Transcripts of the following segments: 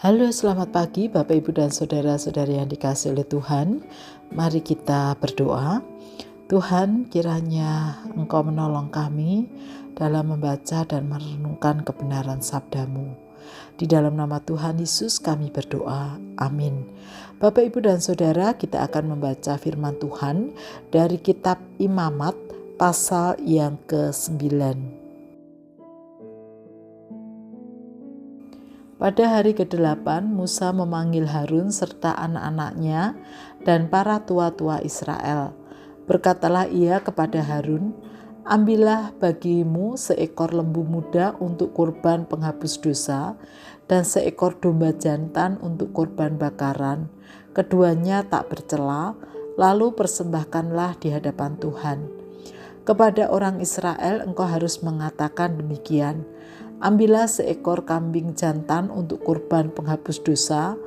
Halo, selamat pagi Bapak, Ibu, dan Saudara-saudari yang dikasihi oleh Tuhan. Mari kita berdoa. Tuhan, kiranya Engkau menolong kami dalam membaca dan merenungkan kebenaran sabda-Mu. Di dalam nama Tuhan Yesus kami berdoa. Amin. Bapak, Ibu, dan Saudara, kita akan membaca firman Tuhan dari kitab Imamat pasal yang ke-9. Pada hari ke-8, Musa memanggil Harun serta anak-anaknya dan para tua-tua Israel. Berkatalah ia kepada Harun, "Ambillah bagimu seekor lembu muda untuk kurban penghapus dosa dan seekor domba jantan untuk kurban bakaran. Keduanya tak bercela, lalu persembahkanlah di hadapan Tuhan. Kepada orang Israel engkau harus mengatakan demikian, ambillah seekor kambing jantan untuk kurban penghapus dosa,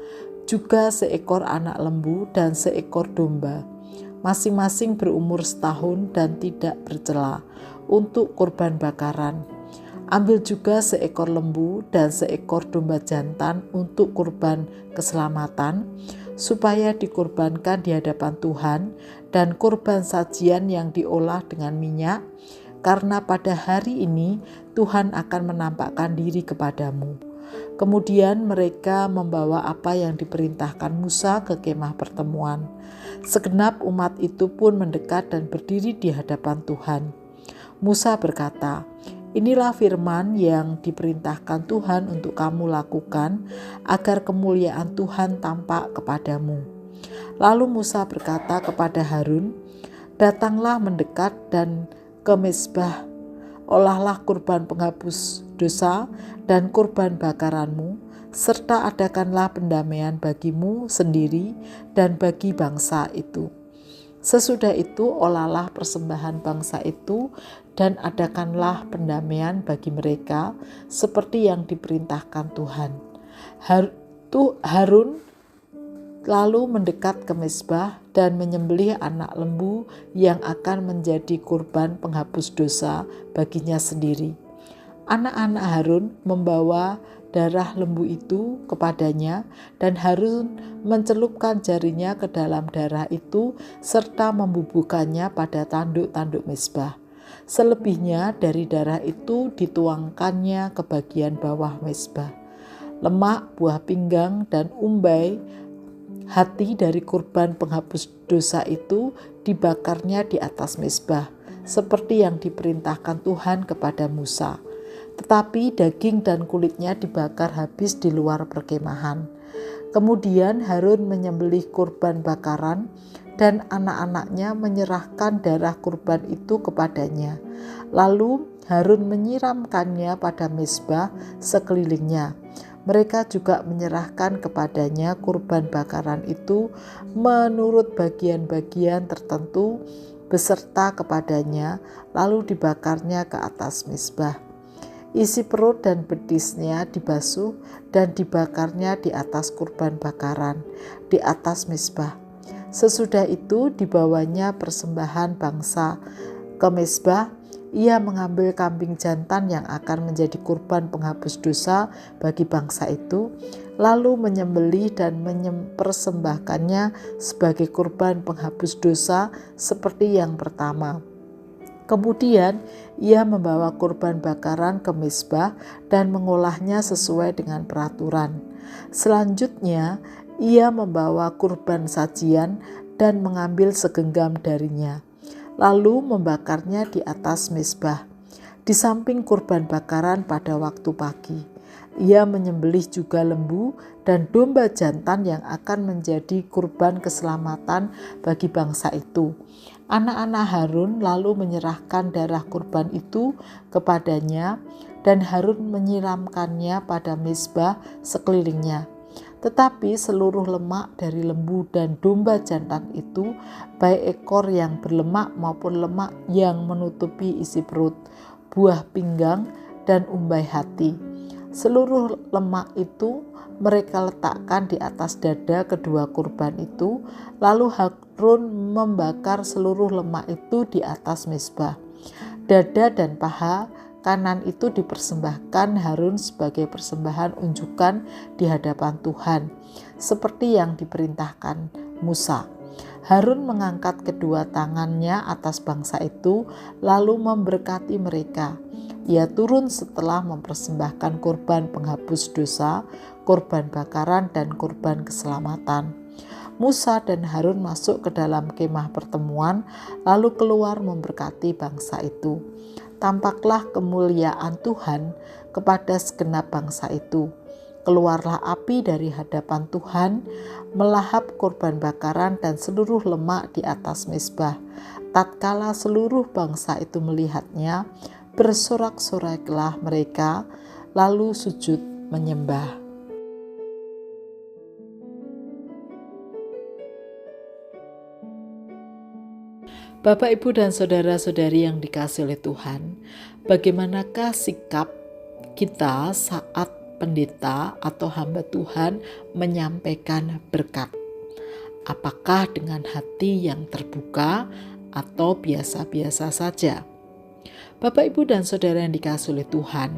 juga seekor anak lembu dan seekor domba, masing-masing berumur setahun dan tidak bercela, untuk kurban bakaran. Ambil juga seekor lembu dan seekor domba jantan untuk kurban keselamatan, supaya dikurbankan di hadapan Tuhan, dan kurban sajian yang diolah dengan minyak, karena pada hari ini Tuhan akan menampakkan diri kepadamu." Kemudian mereka membawa apa yang diperintahkan Musa ke kemah pertemuan. Segenap umat itu pun mendekat dan berdiri di hadapan Tuhan. Musa berkata, "Inilah firman yang diperintahkan Tuhan untuk kamu lakukan, agar kemuliaan Tuhan tampak kepadamu." Lalu Musa berkata kepada Harun, "Datanglah mendekat dan ke mezbah, olahlah kurban penghapus dosa dan kurban bakaranmu, serta adakanlah pendamaian bagimu sendiri dan bagi bangsa itu. Sesudah itu olahlah persembahan bangsa itu dan adakanlah pendamaian bagi mereka seperti yang diperintahkan Tuhan." Harun lalu mendekat ke mezbah dan menyembelih anak lembu yang akan menjadi kurban penghapus dosa baginya sendiri. Anak-anak Harun membawa darah lembu itu kepadanya, dan Harun mencelupkan jarinya ke dalam darah itu serta membubuhkannya pada tanduk-tanduk mezbah. Selebihnya dari darah itu dituangkannya ke bagian bawah mezbah. Lemak, buah pinggang, dan umbai hati dari kurban penghapus dosa itu dibakarnya di atas mezbah, seperti yang diperintahkan Tuhan kepada Musa. Tetapi daging dan kulitnya dibakar habis di luar perkemahan. Kemudian Harun menyembelih kurban bakaran, dan anak-anaknya menyerahkan darah kurban itu kepadanya. Lalu Harun menyiramkannya pada mezbah sekelilingnya. Mereka juga menyerahkan kepadanya kurban bakaran itu menurut bagian-bagian tertentu beserta kepadanya, lalu dibakarnya ke atas mezbah. Isi perut dan betisnya dibasuh dan dibakarnya di atas kurban bakaran, di atas mezbah. Sesudah itu dibawanya persembahan bangsa ke mezbah. Ia mengambil kambing jantan yang akan menjadi kurban penghapus dosa bagi bangsa itu, lalu menyembelih dan mempersembahkannya sebagai kurban penghapus dosa seperti yang pertama. Kemudian ia membawa kurban bakaran ke mezbah dan mengolahnya sesuai dengan peraturan. Selanjutnya ia membawa kurban sajian dan mengambil segenggam darinya, lalu membakarnya di atas mezbah, di samping kurban bakaran pada waktu pagi. Ia menyembelih juga lembu dan domba jantan yang akan menjadi kurban keselamatan bagi bangsa itu. Anak-anak Harun lalu menyerahkan darah kurban itu kepadanya, dan Harun menyiramkannya pada mezbah sekelilingnya. Tetapi seluruh lemak dari lembu dan domba jantan itu, baik ekor yang berlemak maupun lemak yang menutupi isi perut, buah pinggang, dan umbai hati, seluruh lemak itu mereka letakkan di atas dada kedua kurban itu. Lalu Harun membakar seluruh lemak itu di atas mezbah. Dada dan paha kanan itu dipersembahkan Harun sebagai persembahan unjukan di hadapan Tuhan, seperti yang diperintahkan Musa. Harun mengangkat kedua tangannya atas bangsa itu, lalu memberkati mereka. Ia turun setelah mempersembahkan korban penghapus dosa, korban bakaran, dan korban keselamatan. Musa dan Harun masuk ke dalam kemah pertemuan, lalu keluar memberkati bangsa itu. Tampaklah kemuliaan Tuhan kepada segenap bangsa itu. Keluarlah api dari hadapan Tuhan, melahap korban bakaran dan seluruh lemak di atas mezbah. Tatkala seluruh bangsa itu melihatnya, bersorak-soraklah mereka, lalu sujud menyembah. Bapak, Ibu, dan saudara-saudari yang dikasihi oleh Tuhan, bagaimanakah sikap kita saat pendeta atau hamba Tuhan menyampaikan berkat? Apakah dengan hati yang terbuka atau biasa-biasa saja? Bapak, Ibu, dan saudara yang dikasihi oleh Tuhan,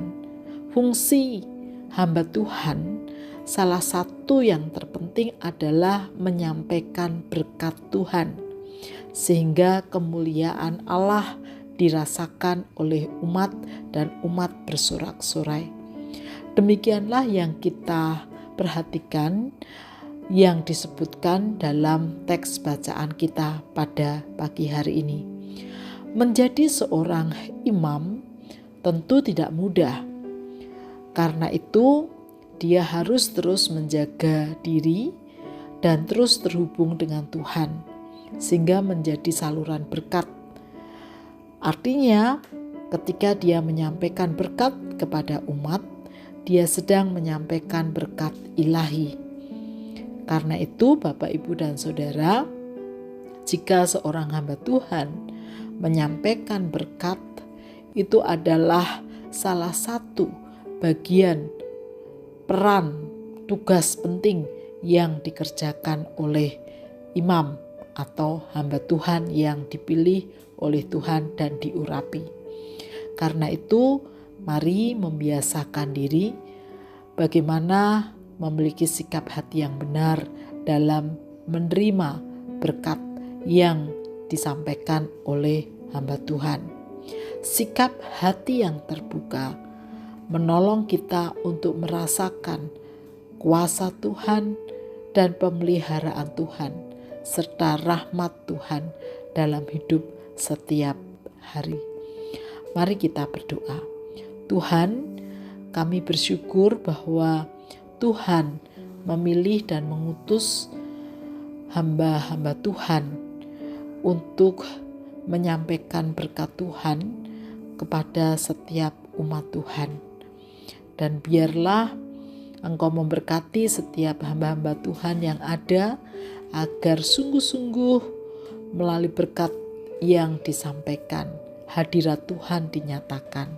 fungsi hamba Tuhan salah satu yang terpenting adalah menyampaikan berkat Tuhan, sehingga kemuliaan Allah dirasakan oleh umat dan umat bersorak-sorai. Demikianlah yang kita perhatikan yang disebutkan dalam teks bacaan kita pada pagi hari ini. Menjadi seorang imam tentu tidak mudah. Karena itu dia harus terus menjaga diri dan terus terhubung dengan Tuhan, sehingga menjadi saluran berkat. Artinya, ketika dia menyampaikan berkat kepada umat, dia sedang menyampaikan berkat ilahi. Karena itu, Bapak, Ibu, dan saudara, jika seorang hamba Tuhan menyampaikan berkat, itu adalah salah satu bagian peran tugas penting yang dikerjakan oleh imam atau hamba Tuhan yang dipilih oleh Tuhan dan diurapi. Karena itu, mari membiasakan diri bagaimana memiliki sikap hati yang benar dalam menerima berkat yang disampaikan oleh hamba Tuhan. Sikap hati yang terbuka menolong kita untuk merasakan kuasa Tuhan dan pemeliharaan Tuhan, serta rahmat Tuhan dalam hidup setiap hari. Mari kita berdoa. Tuhan, kami bersyukur bahwa Tuhan memilih dan mengutus hamba-hamba Tuhan untuk menyampaikan berkat Tuhan kepada setiap umat Tuhan. Dan biarlah Engkau memberkati setiap hamba-hamba Tuhan yang ada, agar sungguh-sungguh melalui berkat yang disampaikan, hadirat Tuhan dinyatakan.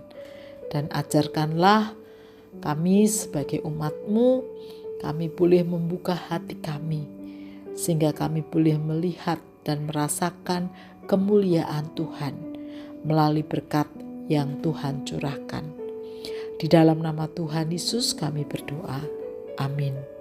Dan ajarkanlah kami sebagai umat-Mu, kami boleh membuka hati kami, sehingga kami boleh melihat dan merasakan kemuliaan Tuhan melalui berkat yang Tuhan curahkan. Di dalam nama Tuhan Yesus kami berdoa. Amin.